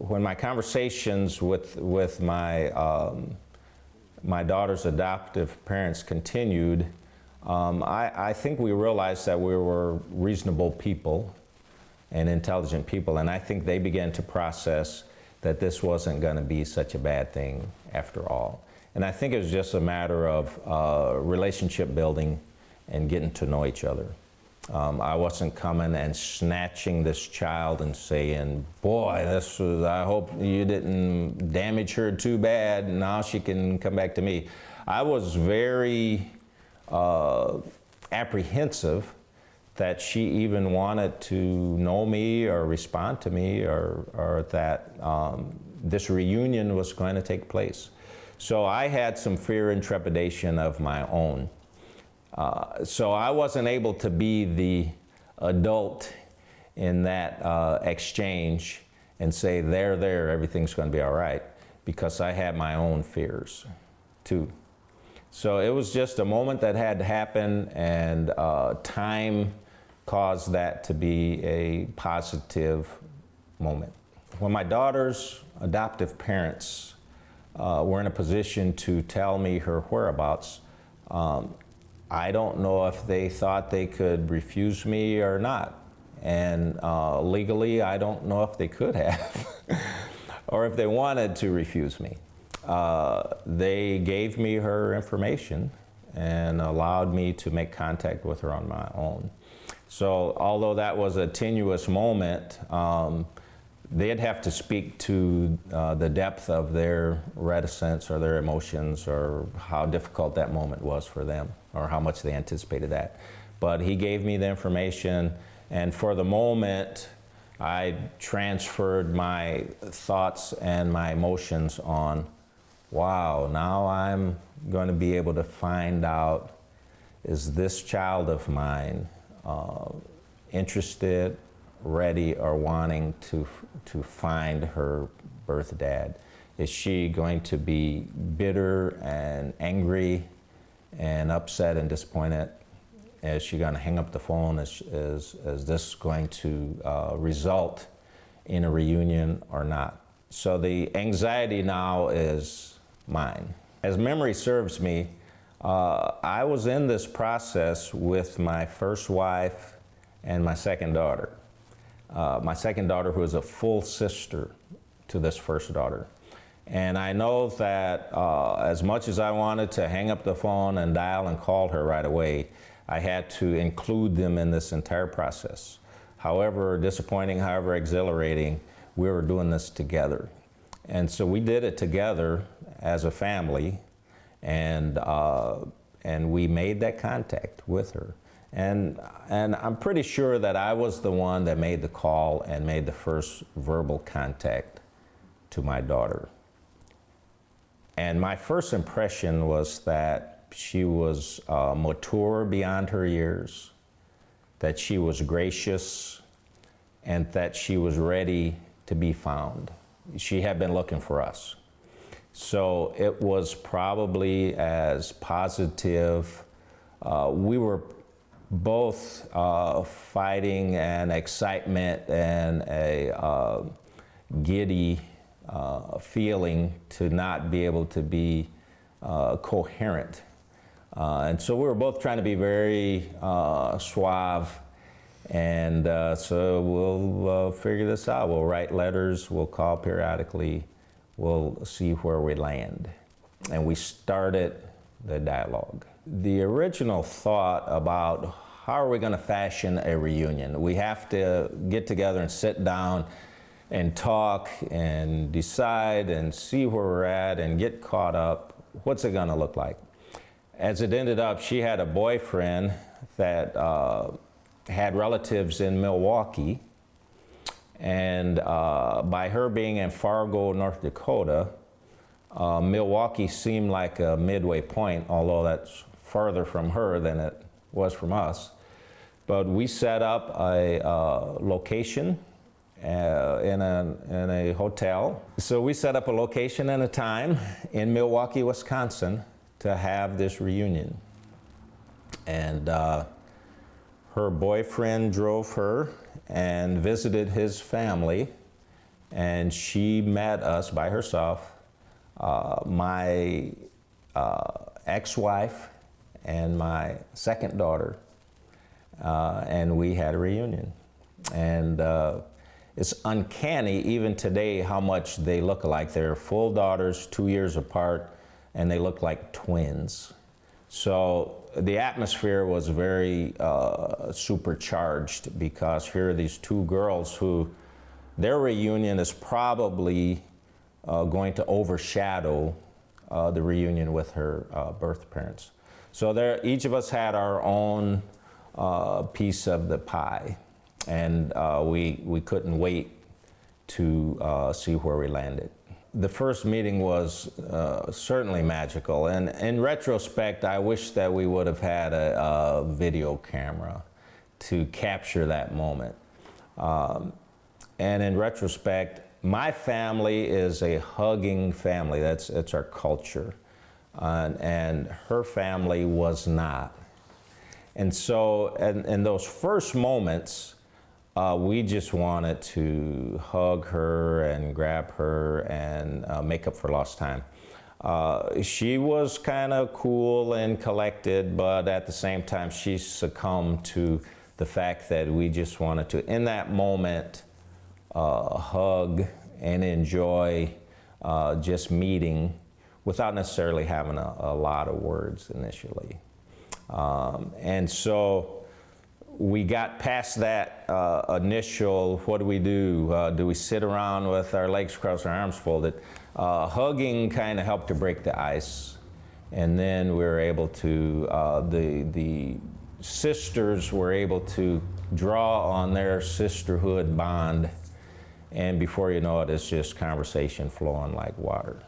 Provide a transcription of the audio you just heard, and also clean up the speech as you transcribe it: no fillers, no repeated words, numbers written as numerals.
When my conversations with my daughter's adoptive parents continued, I think we realized that we were reasonable people and intelligent people, and I think they began to process that this wasn't going to be such a bad thing after all. And I think it was just a matter of relationship building and getting to know each other. I wasn't coming and snatching this child and saying, boy, I hope you didn't damage her too bad, now she can come back to me. I was very apprehensive that she even wanted to know me or respond to me, or that this reunion was going to take place. So I had some fear and trepidation of my own. So I wasn't able to be the adult in that exchange and say, there, everything's going to be all right, because I had my own fears too. So it was just a moment that had to happen, and time caused that to be a positive moment. When my daughter's adoptive parents were in a position to tell me her whereabouts, I don't know if they thought they could refuse me or not. And legally, I don't know if they could have, or if they wanted to refuse me. They gave me her information and allowed me to make contact with her on my own. So although that was a tenuous moment, they'd have to speak to the depth of their reticence or their emotions, or how difficult that moment was for them, or how much they anticipated that. But he gave me the information, and for the moment, I transferred my thoughts and my emotions on, wow, now I'm going to be able to find out, is this child of mine interested, ready, or wanting to find her birth dad? Is she going to be bitter and angry and upset and disappointed? Is she going to hang up the phone? Is this going to result in a reunion or not? So the anxiety now is mine. As memory serves me, I was in this process with my first wife and my second daughter. My second daughter, who is a full sister to this first daughter. And I know that as much as I wanted to hang up the phone and dial and call her right away, I had to include them in this entire process. However disappointing, however exhilarating, we were doing this together. And so we did it together as a family, and we made that contact with her. And I'm pretty sure that I was the one that made the call and made the first verbal contact to my daughter. And my first impression was that she was mature beyond her years, that she was gracious, and that she was ready to be found. She had been looking for us. So it was probably as positive. We were both fighting an excitement and a giddy feeling to not be able to be coherent. And so we were both trying to be very suave, and so we'll figure this out. We'll write letters, we'll call periodically, we'll see where we land. And we started the dialogue. The original thought about how are we going to fashion a reunion? We have to get together and sit down and talk and decide and see where we're at and get caught up. What's it going to look like? As it ended up, she had a boyfriend that had relatives in Milwaukee, and by her being in Fargo, North Dakota, Milwaukee seemed like a midway point, although that's farther from her than it was from us. But we set up a location in a hotel. So we set up a location and a time in Milwaukee, Wisconsin, to have this reunion. And her boyfriend drove her and visited his family and she met us by herself, my ex-wife and my second daughter, and we had a reunion. And it's uncanny even today how much they look alike. They're full daughters, 2 years apart, and they look like twins. So the atmosphere was very supercharged, because here are these two girls who, their reunion is probably going to overshadow the reunion with her birth parents. So there, each of us had our own piece of the pie, and we couldn't wait to see where we landed. The first meeting was certainly magical, and in retrospect, I wish that we would have had a video camera to capture that moment. And in retrospect, my family is a hugging family. That's our culture, and her family was not. And so, in those first moments, we just wanted to hug her and grab her and make up for lost time. She was kind of cool and collected, but at the same time, she succumbed to the fact that we just wanted to, in that moment, hug and enjoy just meeting without necessarily having a lot of words initially. And so we got past that initial, what do we do? Do we sit around with our legs crossed, our arms folded? Hugging kind of helped to break the ice. And then we were able to, the sisters were able to draw on their sisterhood bond. And before you know it, it's just conversation flowing like water.